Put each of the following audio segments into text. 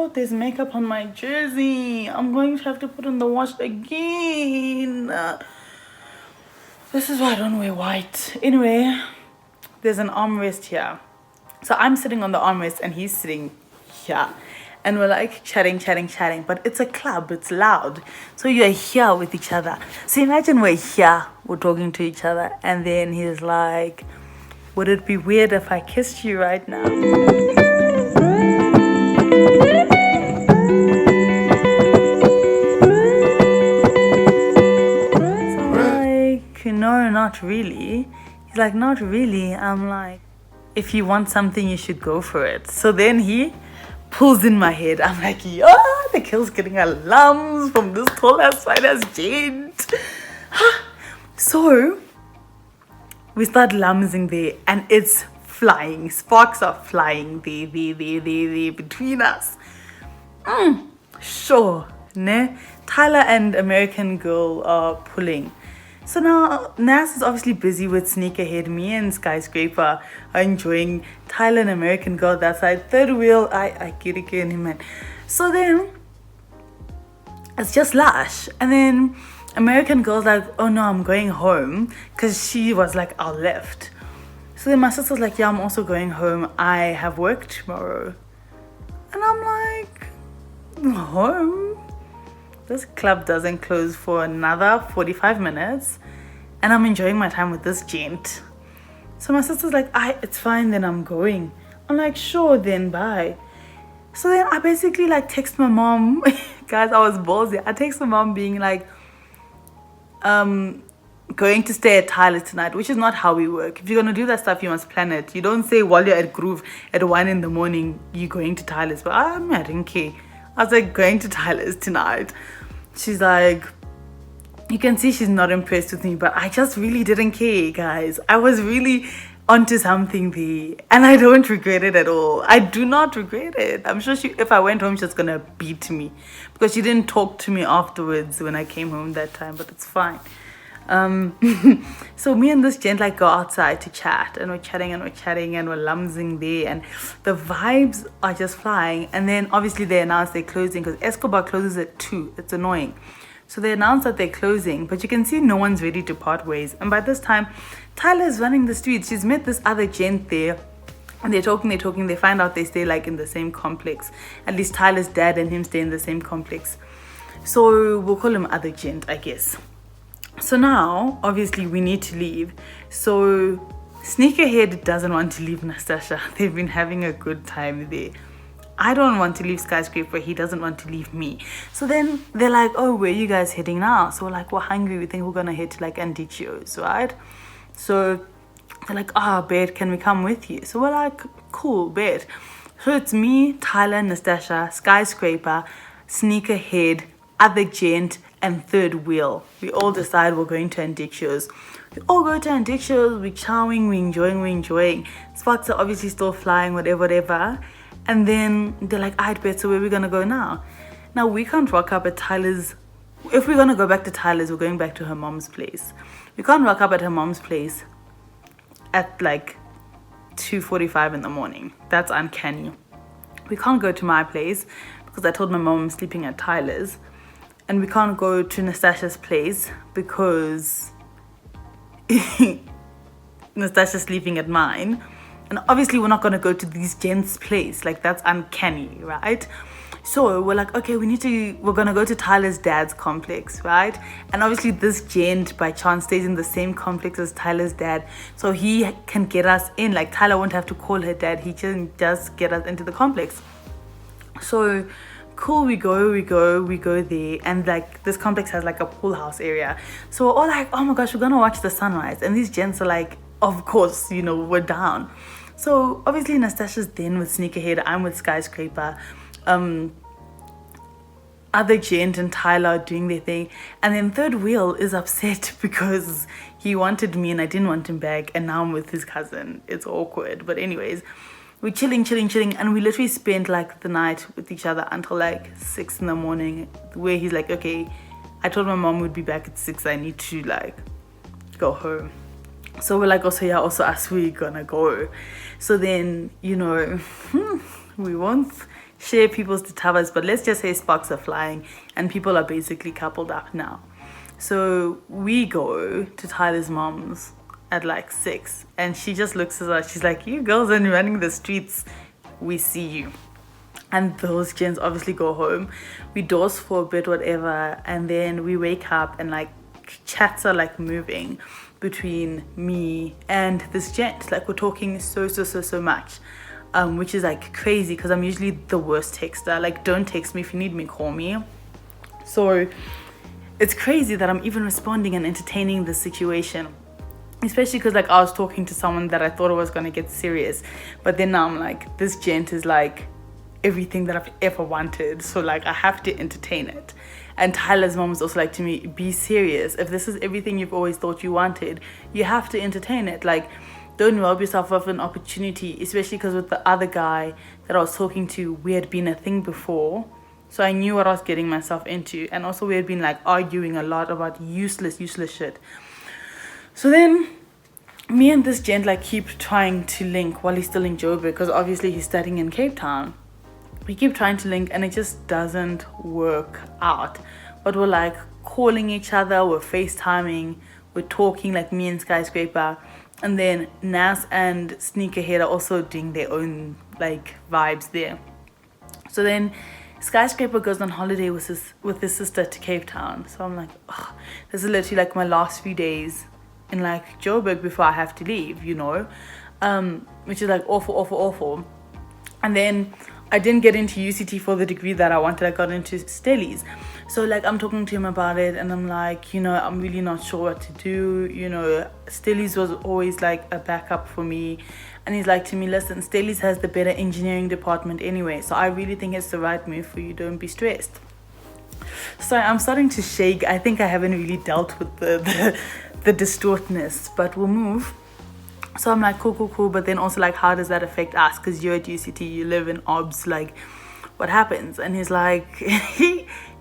oh, there's makeup on my jersey. I'm going to have to put in the wash again. This is why I don't wear white. Anyway, there's an armrest here. So I'm sitting on the armrest and he's sitting here. And we're like chatting. But it's a club, it's loud. So you're here with each other. So imagine we're here, we're talking to each other. And then he's like, would it be weird if I kissed you right now? No, not really. He's like, not really. I'm like, if you want something, you should go for it. So then he pulls in my head. I'm like, yeah, the kill's getting alarms from this tall ass fine ass gent. So we start lumsing there and it's flying. Sparks are flying there between us. Sure, ne? Tyler and American Girl are pulling. So now Nas is obviously busy with Sneakerhead. Me and Skyscraper are enjoying Tyler and American Girl that side. Third wheel, I get it, man. So then it's just Lash. And then American Girl's like, oh no, I'm going home. Because she was like, I left. So then my sister's like, yeah, I'm also going home. I have work tomorrow. And I'm like, home? This club doesn't close for another 45 minutes and I'm enjoying my time with this gent. So my sister's like, it's fine, then I'm going. I'm like, sure, then bye. So then I basically like text my mom. Guys, I was ballsy. I text my mom being like, going to stay at Tyler's tonight, which is not how we work. If you're going to do that stuff, you must plan it. You don't say while you're at Groove at 1 in the morning, you're going to Tyler's. But I didn't care. I was like, going to Tyler's tonight. She's like, you can see she's not impressed with me, but I just really didn't care, guys. I was really onto something there, and I don't regret it at all. I do not regret it. I'm sure if I went home, she's gonna beat me because she didn't talk to me afterwards when I came home that time, but it's fine. So me and this gent like go outside to chat and we're chatting and we're lumsing there and the vibes are just flying. And then obviously they announce they're closing because Escobar closes at 2. It's annoying. So they announce that they're closing, but you can see no one's ready to part ways. And by this time Tyler's running the streets. She's met this other gent there and they're talking. They find out they stay like in the same complex. At least Tyler's dad and him stay in the same complex, so we'll call him other gent, I guess. So now, obviously, we need to leave. So Sneakerhead doesn't want to leave Nastasha. They've been having a good time there. I don't want to leave Skyscraper. He doesn't want to leave me. So then they're like, oh, where are you guys heading now? So we're like, we're hungry. We think we're going to head to like Andicio's, right? So they're like, bet, can we come with you? So we're like, cool, bet. So it's me, Tyler, Nastasha, Skyscraper, Sneakerhead, other gent, and third wheel. We all decide we're going to Andicio's. We all go to Andicio's, we're chowing, we're enjoying. Sparks are obviously still flying, whatever. And then they're like, I'd bet, so where are we gonna go now? Now we can't rock up at Tyler's. If we're gonna go back to Tyler's, we're going back to her mom's place. We can't rock up at her mom's place at like 2:45 in the morning. That's uncanny. We can't go to my place because I told my mom I'm sleeping at Tyler's. And we can't go to Nastasha's place because Nastasha's sleeping at mine. And obviously we're not going to go to these gents' place. Like, that's uncanny, right? So we're like, okay, we're going to go to Tyler's dad's complex, right? And obviously this gent by chance stays in the same complex as Tyler's dad. So he can get us in. Like, Tyler won't have to call her dad. He can just get us into the complex. So cool, we go there, and like this complex has like a pool house area. So we're all like, oh my gosh, we're gonna watch the sunrise. And these gents are like, of course, we're down. So obviously Nastasha's then with Sneakerhead, I'm with Skyscraper, other gent and Tyler are doing their thing, and then third wheel is upset because he wanted me and I didn't want him back, and now I'm with his cousin. It's awkward, but anyways, we're chilling, and we literally spent like the night with each other until like 6 in the morning, where he's like, okay, I told my mom we'd be back at 6, I need to like go home. So we're like, also us, we're gonna go. So then we won't share people's tatavas, but let's just say sparks are flying and people are basically coupled up now. So we go to Tyler's mom's at like 6, and she just looks at us. She's like, you girls are running the streets, we see you. And those gents obviously go home. We doze for a bit, whatever, and then we wake up and like chats are like moving between me and this gent. Like we're talking so much, which is like crazy because I'm usually the worst texter. Like, don't text me. If you need me, call me. So it's crazy that I'm even responding and entertaining this situation, especially because like I was talking to someone that I thought it was gonna get serious, but then now I'm like, this gent is like everything that I've ever wanted, so like I have to entertain it. And Tyler's mom was also like to me, be serious. If this is everything you've always thought you wanted, you have to entertain it. Like, don't rob yourself of an opportunity, especially because with the other guy that I was talking to, we had been a thing before, so I knew what I was getting myself into. And also we had been like arguing a lot about useless shit. So then me and this gent like keep trying to link while he's still in Joburg, because obviously he's studying in Cape Town. We keep trying to link and it just doesn't work out. But we're like calling each other, we're FaceTiming, we're talking, like me and Skyscraper. And then Nas and Sneakerhead are also doing their own like vibes there. So then Skyscraper goes on holiday with his sister to Cape Town. So I'm like, oh, this is literally like my last few days in like Joburg before I have to leave, you know, which is like awful. And then I didn't get into UCT for the degree that I wanted. I got into Stellies. So like I'm talking to him about it and I'm like, you know, I'm really not sure what to do. You know, Stellies was always like a backup for me. And he's like to me, listen, Stellies has the better engineering department anyway, so I really think it's the right move for you. Don't be stressed. So I'm starting to shake. I think I haven't really dealt with the distortness, but we'll move. So I'm like, cool. But then also like, how does that affect us? Because you're at UCT, you live in OBS, like what happens? And he's like,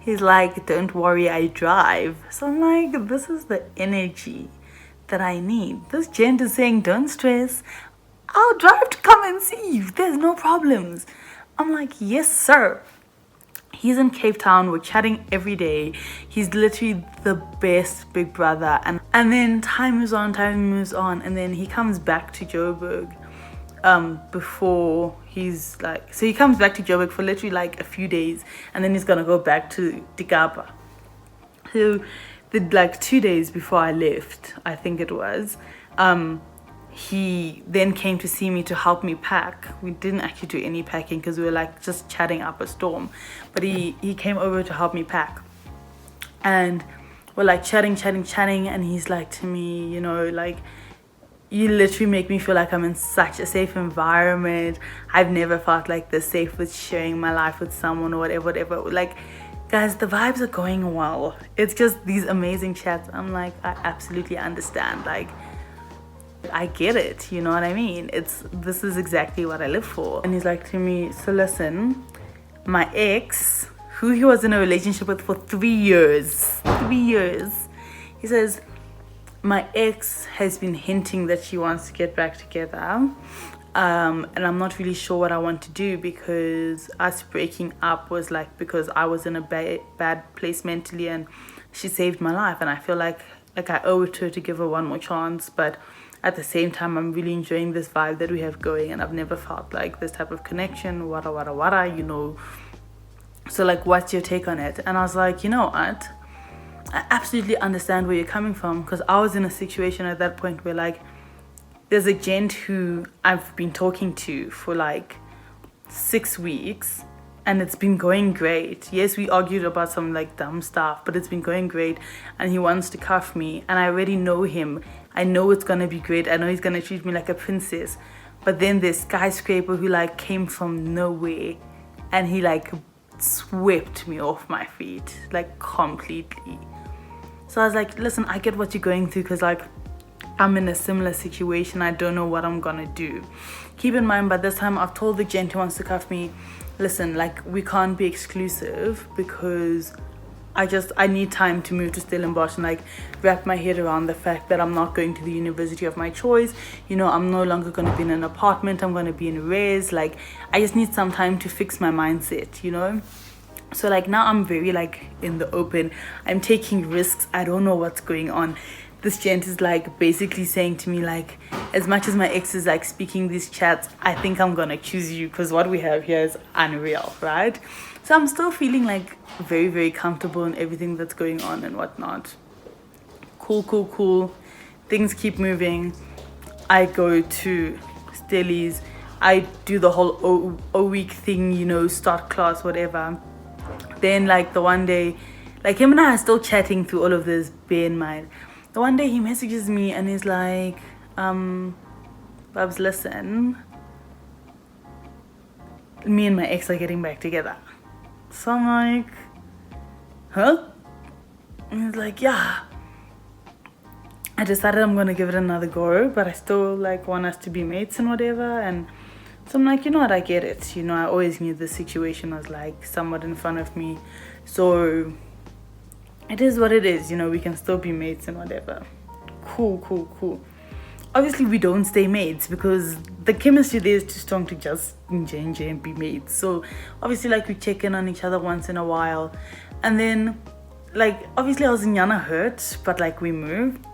he's like, don't worry, I drive. So I'm like, this is the energy that I need. This gent is saying, don't stress, I'll drive to come and see you. There's no problems. I'm like, yes, sir. He's in Cape Town. We're chatting every day. He's literally the best big brother. And then time moves on. And then he comes back to Joburg before he's like... So he comes back to Joburg for literally like a few days. And then he's going to go back to Dikapa. So like 2 days before I left, I think it was... he then came to see me to help me pack. We didn't actually do any packing because we were like just chatting up a storm, but he came over to help me pack, and we're like chatting, and he's like to me, you know, like, you literally make me feel like I'm in such a safe environment. I've never felt like this safe with sharing my life with someone or whatever. Like, guys, the vibes are going well. It's just these amazing chats. I'm like, I absolutely understand. Like, I get it, you know what I mean? This is exactly what I live for. And he's like to me, so listen, my ex, who he was in a relationship with for 3 years, he says, my ex has been hinting that she wants to get back together, and I'm not really sure what I want to do, because us breaking up was like because I was in a bad place mentally, and she saved my life, and I feel like I owe it to her to give her one more chance. But at the same time, I'm really enjoying this vibe that we have going, and I've never felt like this type of connection, wada, you know. So like, what's your take on it? And I was like, you know what? I absolutely understand where you're coming from, because I was in a situation at that point where like, there's a gent who I've been talking to for like 6 weeks, and it's been going great. Yes, we argued about some like dumb stuff, but it's been going great, and he wants to cuff me, and I already know him. I know it's gonna be great. I know he's gonna treat me like a princess. But then this Skyscraper who like came from nowhere, and he like swept me off my feet, like completely. So I was like, listen, I get what you're going through, because like, I'm in a similar situation. I don't know what I'm gonna do. Keep in mind, by this time I've told the gent who wants to cuff me, listen, like, we can't be exclusive, because I need time to move to Stellenbosch and like wrap my head around the fact that I'm not going to the university of my choice. You know, I'm no longer going to be in an apartment. I'm going to be in res. Like, I just need some time to fix my mindset, you know? So like now I'm very like in the open. I'm taking risks. I don't know what's going on. This gent is like basically saying to me like, as much as my ex is like speaking these chats, I think I'm gonna choose you because what we have here is unreal, right? So I'm still feeling like very, very comfortable in everything that's going on and whatnot. Cool. Things keep moving. I go to Stellies. I do the whole O-week thing, you know, start class, whatever. Then like the one day, like him and I are still chatting through all of this, bear in mind. The one day he messages me and he's like, Babs, listen, me and my ex are getting back together. So I'm like, huh? And he's like, yeah. I decided I'm gonna give it another go, but I still like want us to be mates and whatever. And so I'm like, you know what, I get it. You know, I always knew the situation was like somewhat in front of me. So it is what it is, you know, we can still be mates and whatever. Cool. Obviously we don't stay mates because the chemistry there is too strong to just J and be mates. So obviously like we check in on each other once in a while. And then like obviously I was in Yana hurt, but like we moved.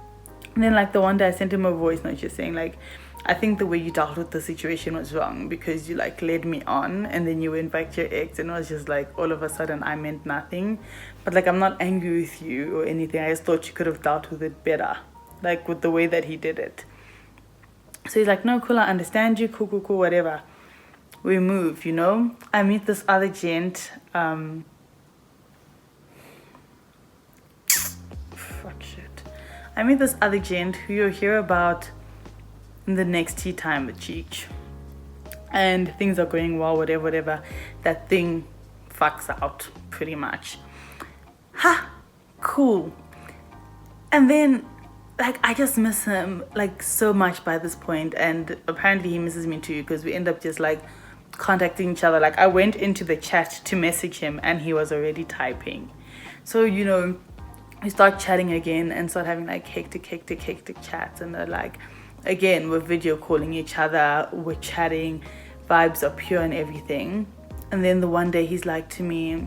And then like the one day I sent him a voice note just saying like, I think the way you dealt with the situation was wrong because you like led me on and then you went back to your ex and it was just like all of a sudden I meant nothing. But like I'm not angry with you or anything. I just thought you could have dealt with it better, like with the way that he did it. So he's like, no, cool, I understand you, cool, whatever. We move, you know. I meet this other gent. I meet this other gent who you'll hear about in the next tea time with Cheech. And things are going well, whatever. That thing fucks out pretty much. Cool. And then like I just miss him like so much by this point, and apparently he misses me too because we end up just like contacting each other. Like I went into the chat to message him and he was already typing. So you know, we start chatting again and start having like hectic chats, and they're like, again, we're video calling each other, we're chatting, vibes are pure and everything. And then the one day he's like to me,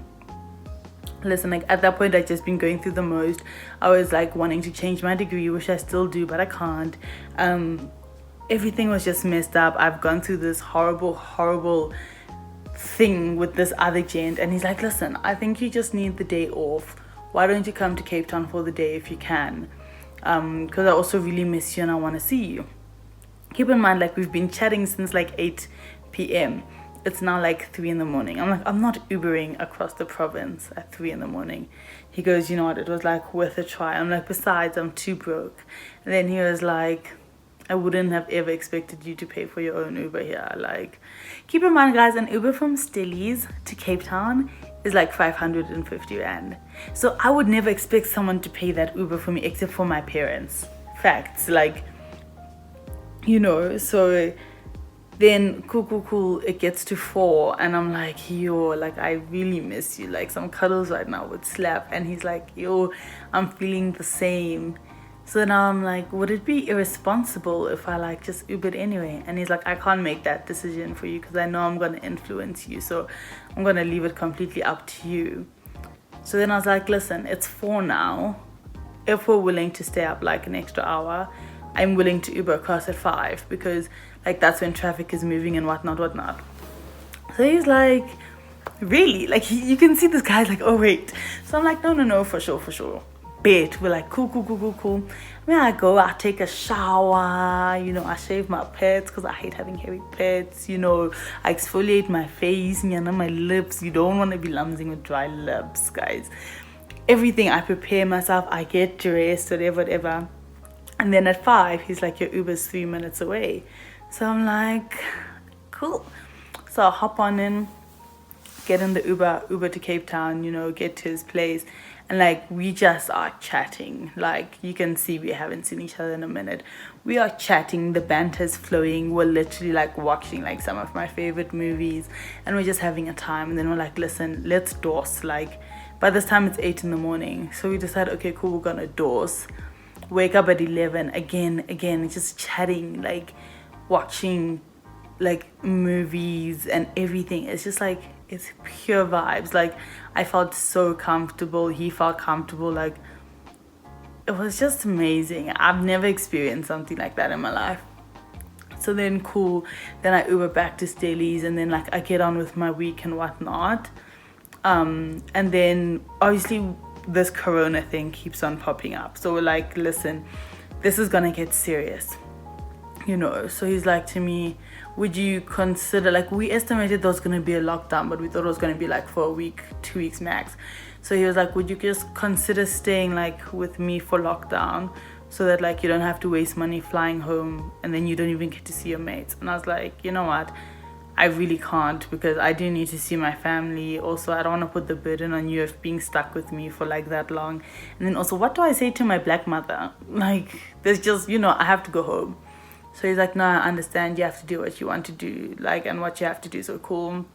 listen, like at that point I'd just been going through the most. I was like wanting to change my degree, which I still do, but I can't. Everything was just messed up. I've gone through this horrible thing with this other gent, and he's like, listen, I think you just need the day off. Why don't you come to Cape Town for the day if you can? Because I also really miss you and I want to see you. Keep in mind, like we've been chatting since like 8 p.m. It's now like 3 in the morning. I'm like, I'm not Ubering across the province at 3 in the morning. He goes, you know what, it was like worth a try. I'm like, besides, I'm too broke. And then he was like, I wouldn't have ever expected you to pay for your own Uber here. Like, keep in mind, guys, an Uber from Stellies to Cape Town is like 550 rand. So I would never expect someone to pay that Uber for me except for my parents. Facts, like, you know. So then cool, it gets to 4 and I'm like, yo, like I really miss you, like some cuddles right now would slap. And he's like, yo, I'm feeling the same. So now I'm like, would it be irresponsible if I like just Ubered anyway? And he's like, I can't make that decision for you because I know I'm going to influence you, so I'm going to leave it completely up to you. So then I was like, listen, it's 4 now. If we're willing to stay up like an extra hour, I'm willing to Uber across at 5 because like that's when traffic is moving and whatnot. So he's like, really? Like you can see this guy's like, oh wait. So I'm like, no, for sure. Bet. We're like, cool. When I go, I take a shower, you know, I shave my pets because I hate having hairy pets, you know, I exfoliate my face, you know, my lips. You don't want to be lumsing with dry lips, guys. Everything, I prepare myself, I get dressed, whatever. And then at 5, he's like, your Uber's 3 minutes away. So I'm like, cool. So I hop on in, get in the Uber to Cape Town, you know, get to his place. And like we just are chatting. Like you can see we haven't seen each other in a minute. We are chatting, the banter's flowing. We're literally like watching like some of my favorite movies and we're just having a time. And then we're like, listen, let's DOS. Like By this time it's 8 in the morning. So we decide, okay, cool, we're gonna dose. Wake up at 11, again, just chatting, like watching like movies and everything. It's just like, it's pure vibes. Like, I felt so comfortable, he felt comfortable. Like, it was just amazing. I've never experienced something like that in my life. So then cool, then I Uber back to Staley's, and then like I get on with my week and whatnot. And then obviously this corona thing keeps on popping up, so we're like, listen, this is gonna get serious, you know. So he's like to me, would you consider, like, we estimated there was gonna be a lockdown, but we thought it was gonna be like for a week, 2 weeks max. So he was like, would you just consider staying like with me for lockdown, so that like you don't have to waste money flying home and then you don't even get to see your mates? And I was like, you know what, I really can't, because I do need to see my family. Also, I don't want to put the burden on you of being stuck with me for like that long. And then also, what do I say to my black mother? Like, there's just, you know, I have to go home. So he's like, no, I understand, you have to do what you want to do, like, and what you have to do. So cool,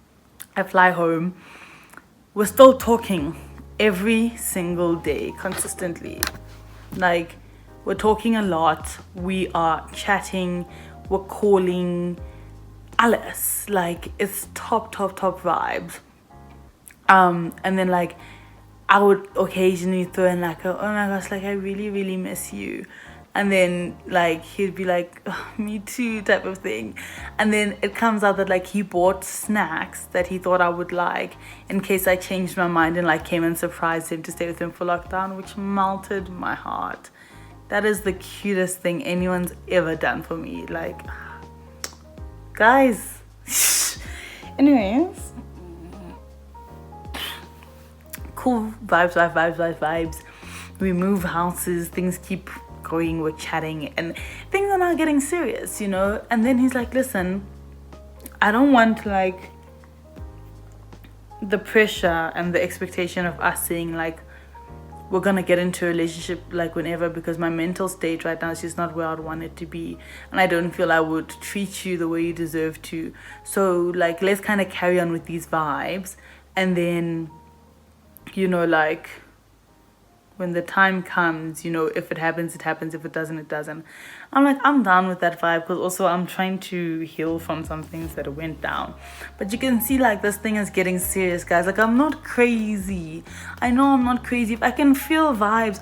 I fly home. We're still talking every single day, consistently. Like, we're talking a lot, we are chatting, we're calling, alles. Like, it's top vibes. And then like, I would occasionally throw in like, oh my gosh, like I really miss you. And then like he'd be like, oh, me too, type of thing. And then it comes out that like he bought snacks that he thought I would like in case I changed my mind, and like came and surprised him to stay with him for lockdown, which melted my heart. That is the cutest thing anyone's ever done for me. Like, guys. Anyways, cool vibes. We move houses, things keep going, we're chatting, and things are now getting serious, you know. And then he's like, listen, I don't want like the pressure and the expectation of us saying like we're gonna get into a relationship like whenever, because my mental state right now is just not where I'd want it to be, and I don't feel I would treat you the way you deserve to. So like, let's kind of carry on with these vibes, and then, you know, like when the time comes, you know, if it happens, it happens. If it doesn't, it doesn't. I'm like, I'm down with that vibe, because also I'm trying to heal from some things that went down. But you can see like this thing is getting serious, guys. Like, I'm not crazy. I know I'm not crazy. If I can feel vibes,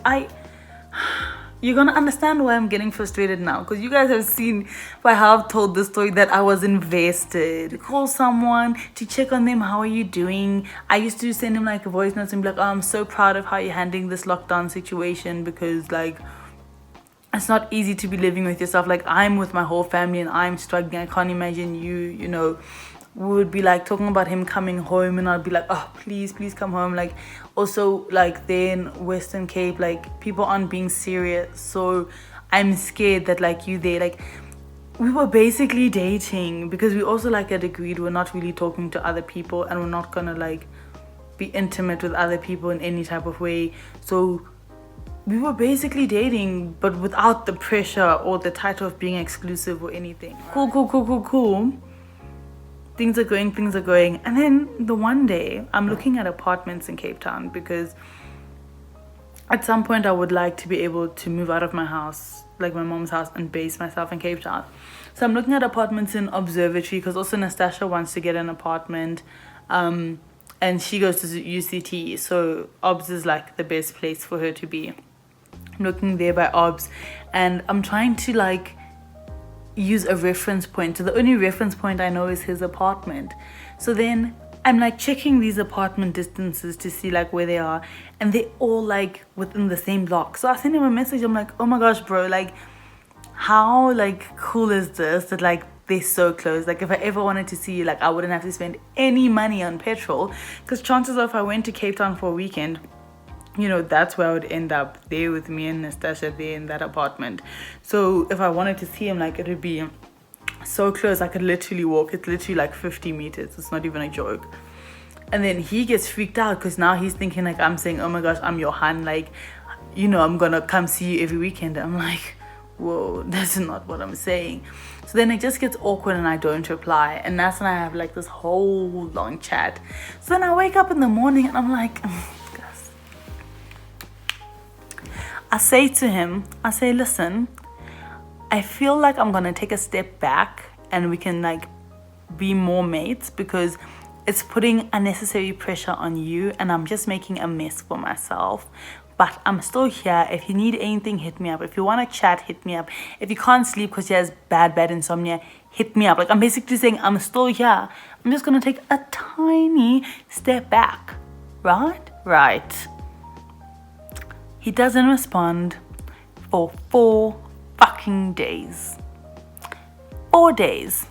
you're gonna understand why I'm getting frustrated now, because you guys have seen by how I've told the story that I was invested. Call someone to check on them. How are you doing? I used to send him like voice notes and be like, oh, I'm so proud of how you're handling this lockdown situation, because like it's not easy to be living with yourself. Like, I'm with my whole family and I'm struggling. I can't imagine you know. We would be like talking about him coming home, and I'd be like, oh, please come home. Like, also like there in Western Cape, like people aren't being serious, so I'm scared that like you there, like we were basically dating, because we also like had agreed we're not really talking to other people, and we're not gonna like be intimate with other people in any type of way. So we were basically dating, but without the pressure or the title of being exclusive or anything. Cool. Things are going. And then the one day I'm looking at apartments in Cape Town, because at some point I would like to be able to move out of my house, like my mom's house, and base myself in Cape Town. So I'm looking at apartments in Observatory, because also Nastasia wants to get an apartment, and she goes to UCT, so OBS is like the best place for her to be. I'm looking there by OBS, and I'm trying to like use a reference point. So the only reference point I know is his apartment. So then I'm like checking these apartment distances to see like where they are, and they're all like within the same block. So I sent him a message. I'm like, oh my gosh, bro, like how like cool is this that like they're so close? Like, if I ever wanted to see you, like I wouldn't have to spend any money on petrol, because chances are if I went to Cape Town for a weekend, you know, that's where I would end up, there with me and Nastasia, there in that apartment. So if I wanted to see him, like it would be so close. I could literally walk. It's literally like 50 meters. It's not even a joke. And then he gets freaked out, because now he's thinking like I'm saying, oh my gosh, I'm your hun, like, you know, I'm gonna come see you every weekend. I'm like, whoa, that's not what I'm saying. So then it just gets awkward, and I don't reply, and that's when I have like this whole long chat. So then I wake up in the morning and I'm like, I say to him, listen, I feel like I'm gonna take a step back and we can like be more mates because it's putting unnecessary pressure on you and I'm just making a mess for myself. But I'm still here. If you need anything, hit me up. If you want to chat, hit me up. If you can't sleep because you has bad insomnia, hit me up. Like, I'm basically saying I'm still here. I'm just gonna take a tiny step back. Right. He doesn't respond for 4 fucking days. 4 days.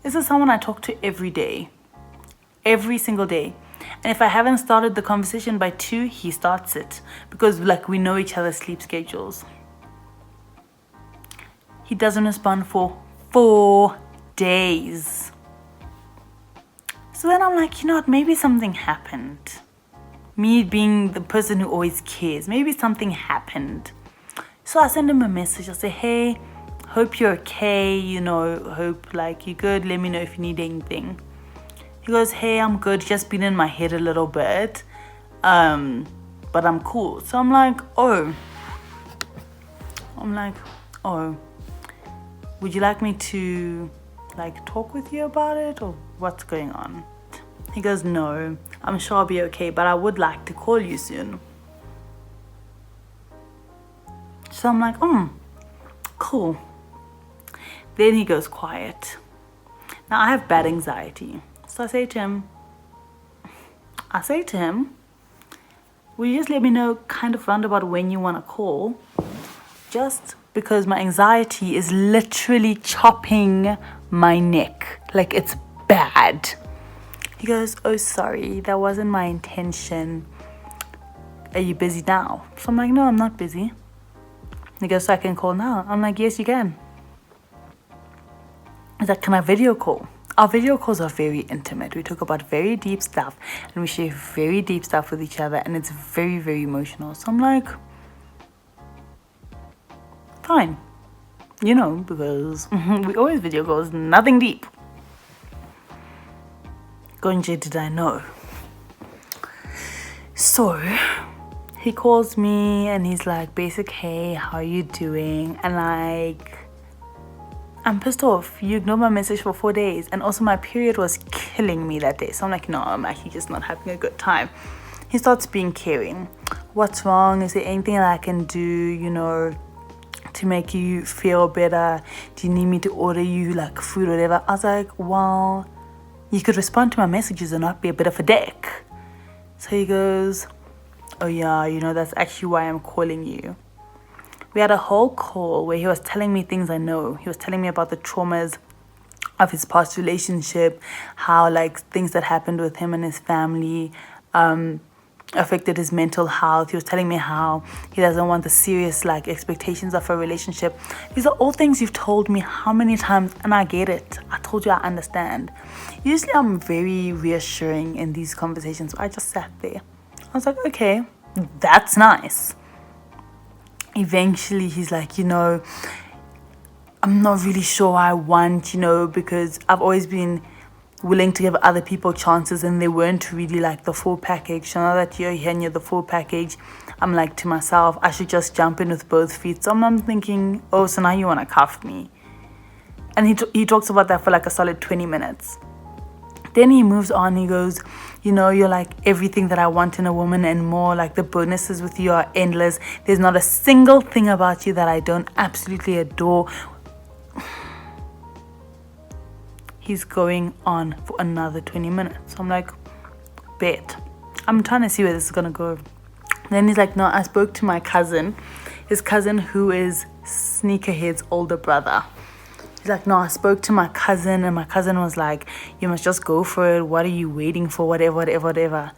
This is someone I talk to every day. Every single day. And if I haven't started the conversation by 2, he starts it. Because like we know each other's sleep schedules. He doesn't respond for 4 days. So then I'm like, you know what, maybe something happened. Me being the person who always cares, maybe something happened. So I send him a message. I say, hey, hope you're okay, you know, hope like you're good. Let me know if you need anything. He goes, hey, I'm good. Just been in my head a little bit. But I'm cool. So I'm like, oh. Would you like me to like talk with you about it or what's going on? He goes, no, I'm sure I'll be okay, but I would like to call you soon. So I'm like, cool. Then he goes quiet. Now I have bad anxiety. So I say to him, will you just let me know kind of roundabout when you want to call? Just because my anxiety is literally chopping my neck. Like it's bad. He goes, oh, sorry, that wasn't my intention. Are you busy now? So I'm like, no, I'm not busy. He goes, so I can call now? I'm like, yes, you can. He's like, can I video call? Our video calls are very intimate. We talk about very deep stuff and we share very deep stuff with each other and it's very, very emotional. So I'm like, fine. You know, because we always video calls, nothing deep. Gonje, did I know? So he calls me and he's like, basic, hey, how are you doing? And like, I'm pissed off. You ignored my message for 4 days. And also my period was killing me that day. So I'm like, no, I'm actually just not having a good time. He starts being caring. What's wrong? Is there anything that I can do, you know, to make you feel better? Do you need me to order you like food or whatever? I was like, well, you could respond to my messages and not be a bit of a dick. So he goes, oh yeah, you know, that's actually why I'm calling you. We had a whole call where he was telling me things I know. He was telling me about the traumas of his past relationship, how like things that happened with him and his family affected his mental health. He was telling me how he doesn't want the serious like expectations of a relationship. These are all things you've told me how many times, and I get it. I told you I understand. Usually I'm very reassuring in these conversations. So I just sat there. I was like, okay, that's nice. Eventually he's like, you know, I'm not really sure I want, you know, because I've always been willing to give other people chances and they weren't really like the full package. So now that you're here and you're the full package, I'm like to myself, I should just jump in with both feet. So I'm thinking, oh, so now you want to cuff me. And he talks about that for like a solid 20 minutes. Then he moves on. He goes, you know, you're like everything that I want in a woman and more. Like the bonuses with you are endless. There's not a single thing about you that I don't absolutely adore. He's going on for another 20 minutes. I'm like, bet. I'm trying to see where this is going to go. Then he's like, no, I spoke to my cousin. His cousin who is Sneakerhead's older brother. He's like, no, I spoke to my cousin and my cousin was like, you must just go for it. What are you waiting for? Whatever.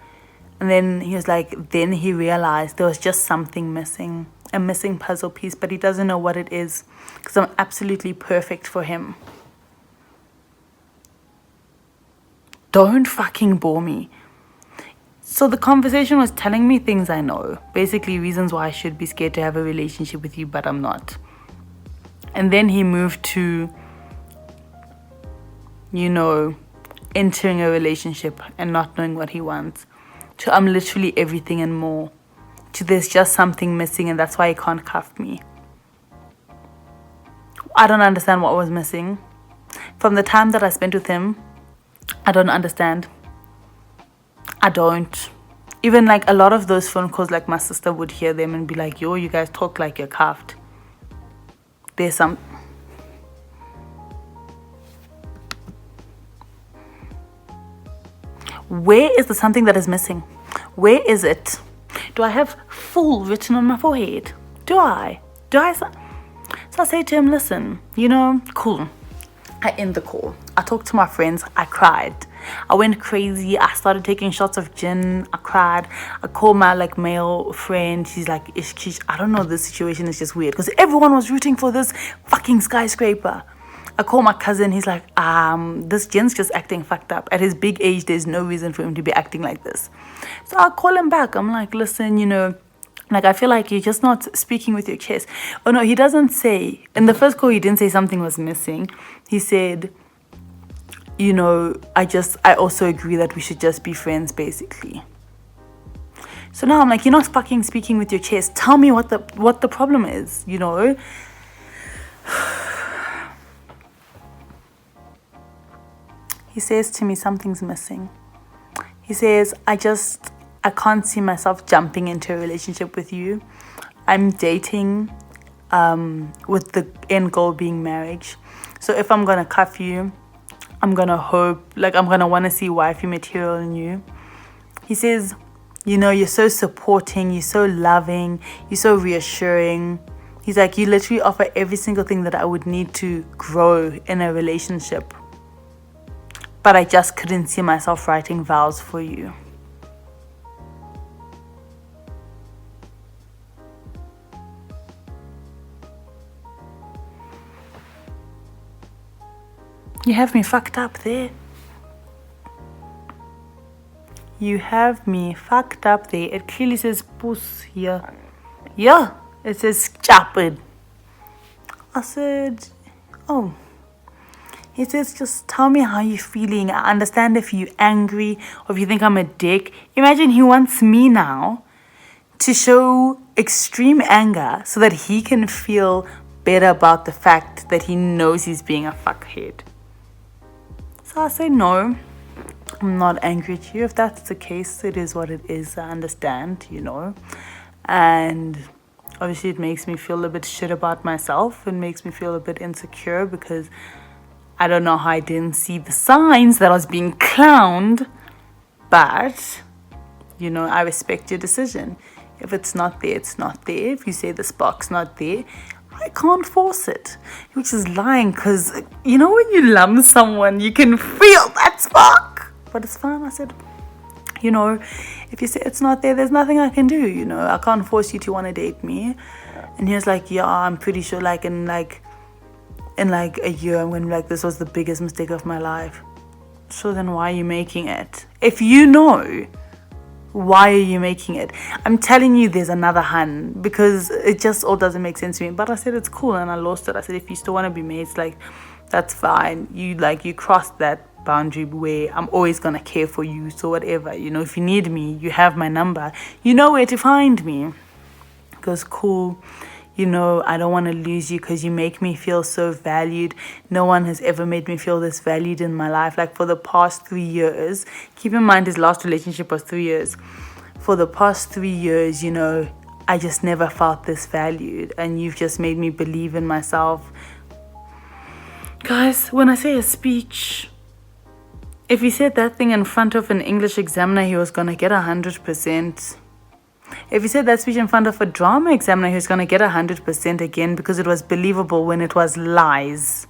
And then he was like, then he realized there was just something missing, a missing puzzle piece, but he doesn't know what it is because I'm absolutely perfect for him. Don't fucking bore me. So the conversation was telling me things I know. Basically reasons why I should be scared to have a relationship with you, but I'm not. And then he moved to, you know, entering a relationship and not knowing what he wants. So I'm literally everything and more to there's just something missing and that's why he can't cuff me. I don't understand what was missing. From the time that I spent with him, I don't understand. I don't. Even like a lot of those phone calls, like my sister would hear them and be like, yo, you guys talk like you're cuffed. There's some... Where is the something that is missing? Where is it? Do I have full written on my forehead? Do I? So I say to him, listen, cool. I end the call. I talked to my friends. I cried. I went crazy. I started taking shots of gin. I cried. I called my male friend. She's like, I don't know, this situation is just weird because everyone was rooting for this fucking skyscraper. I call my cousin. He's like, this Jen's just acting fucked up. At his big age, there's no reason for him to be acting like this. So I call him back. I'm like, listen, I feel like you're just not speaking with your chest. Oh no, he doesn't say. In the first call, he didn't say something was missing. He said, I also agree that we should just be friends, basically. So now I'm like, you're not fucking speaking with your chest. Tell me what the problem is, He says to me, something's missing. He says, I can't see myself jumping into a relationship with you. I'm dating with the end goal being marriage. So if I'm going to cuff you, I'm going to hope, I'm going to want to see wifey material in you. He says, you're so supporting, you're so loving, you're so reassuring. He's like, you literally offer every single thing that I would need to grow in a relationship. But I just couldn't see myself writing vows for you. You have me fucked up there. You have me fucked up there. It clearly says puss here. Yeah, it says chapid. I said, oh. He says, just tell me how you're feeling. I understand if you're angry or if you think I'm a dick. Imagine he wants me now to show extreme anger so that he can feel better about the fact that he knows he's being a fuckhead. So I say, no, I'm not angry at you. If that's the case, it is what it is. I understand, And obviously it makes me feel a bit shit about myself. It makes me feel a bit insecure because I don't know how I didn't see the signs that I was being clowned. But, I respect your decision. If it's not there, it's not there. If you say the spark's not there, I can't force it. Which is lying because, when you love someone, you can feel that spark. But it's fine. I said, if you say it's not there, there's nothing I can do, I can't force you to want to date me. And he was like, yeah, I'm pretty sure in a year, I'm going to be like, this was the biggest mistake of my life. So then why are you making it? If you know, why are you making it? I'm telling you there's another hun because it just all doesn't make sense to me. But I said it's cool and I lost it. I said if you still want to be mates, that's fine. You crossed that boundary where I'm always going to care for you. So whatever, if you need me, you have my number. You know where to find me. It goes, cool. I don't want to lose you because you make me feel so valued. No one has ever made me feel this valued in my life. For the past 3 years, keep in mind his last relationship was 3 years. For the past 3 years, I just never felt this valued. And you've just made me believe in myself. Guys, when I say a speech, if he said that thing in front of an English examiner, he was going to get 100%. If he said that speech in front of a drama examiner, he was going to get 100% again because it was believable when it was lies.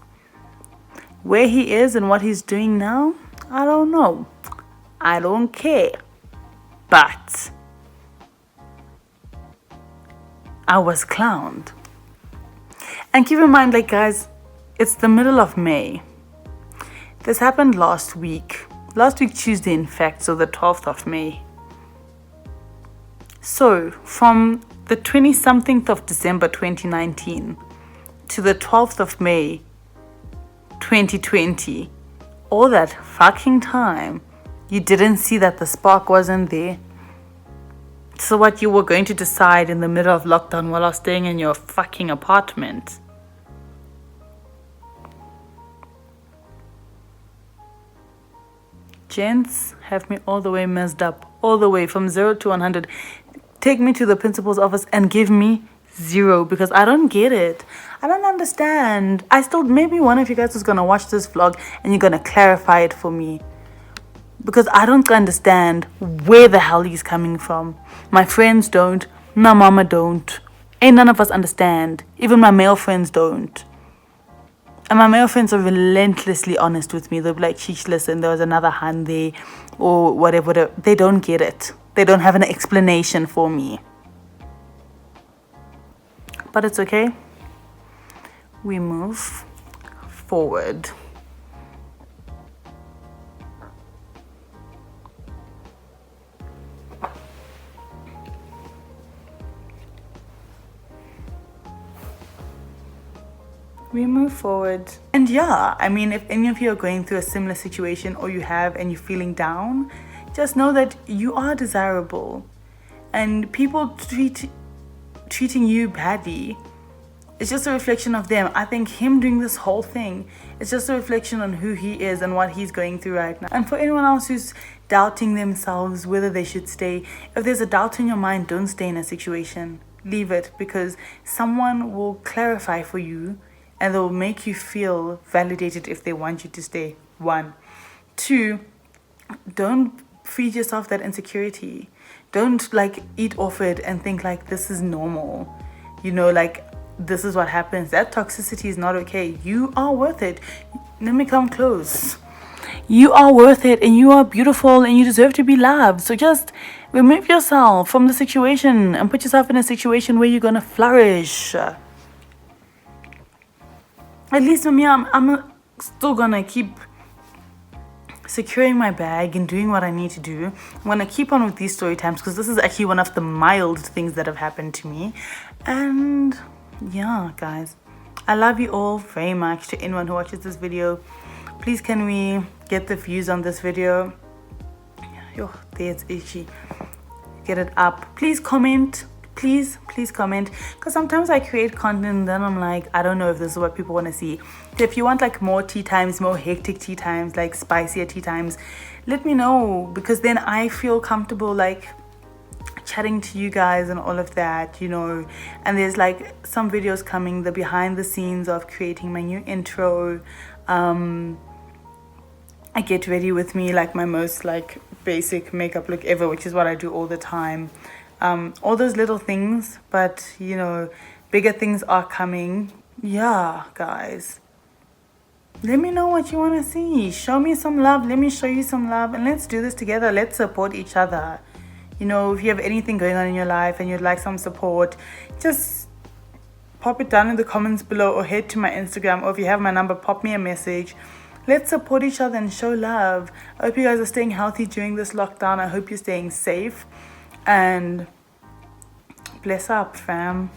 Where he is and what he's doing now, I don't know. I don't care. But I was clowned. And keep in mind, guys, it's the middle of May. This happened last week. Last week, Tuesday, in fact, so the 12th of May. So, from the 20-something of December 2019 to the 12th of May 2020, all that fucking time, you didn't see that the spark wasn't there. So what, you were going to decide in the middle of lockdown while I was staying in your fucking apartment? Gents have me all the way messed up, all the way from 0 to 100. Take me to the principal's office and give me 0, because I don't get it. I don't understand. Maybe one of you guys is gonna watch this vlog and you're gonna clarify it for me, because I don't understand where the hell he's coming from. My friends don't, my mama don't, and none of us understand. Even my male friends don't. And my male friends are relentlessly honest with me. They'll be like, sheesh, listen, there was another hand there, or whatever. They don't get it. They don't have an explanation for me. But it's okay. We move forward. We move forward. And yeah, I mean, if any of you are going through a similar situation, or you have, and you're feeling down, just know that you are desirable. And people treating you badly, it's just a reflection of them. I think him doing this whole thing, it's just a reflection on who he is and what he's going through right now. And for anyone else who's doubting themselves whether they should stay, if there's a doubt in your mind, don't stay in a situation. Leave it, because someone will clarify for you and they'll make you feel validated if they want you to stay. 1. 2, don't feed yourself that insecurity. Don't like eat off it and think like this is normal. You know, like this is what happens. That toxicity is not okay. You are worth it. Let me come close. You are worth it, and you are beautiful, and you deserve to be loved. So just remove yourself from the situation and put yourself in a situation where you're gonna flourish. At least for me, I'm still gonna keep securing my bag and doing what I need to do. I'm gonna keep on with these story times, because this is actually one of the mild things that have happened to me. And yeah, guys, I love you all very much. To anyone who watches this video, please can we get the views on this video? Yo, there's itchy. Get it up. Please comment. Please comment, because sometimes I create content and then I'm like, I don't know if this is what people want to see. If you want like more tea times, more hectic tea times, like spicier tea times, let me know, because then I feel comfortable like chatting to you guys and all of that, you know. And there's like some videos coming, the behind the scenes of creating my new intro. I get ready with me, like my most like basic makeup look ever, which is what I do all the time. All those little things, but you know, bigger things are coming. Yeah, guys, let me know what you want to see. Show me some love. Let me show you some love, and let's do this together. Let's support each other. You know, if you have anything going on in your life and you'd like some support, just pop it down in the comments below, or head to my Instagram, or if you have my number, pop me a message. Let's support each other and show love. I hope you guys are staying healthy during this lockdown. I hope you're staying safe. And bless up, fam.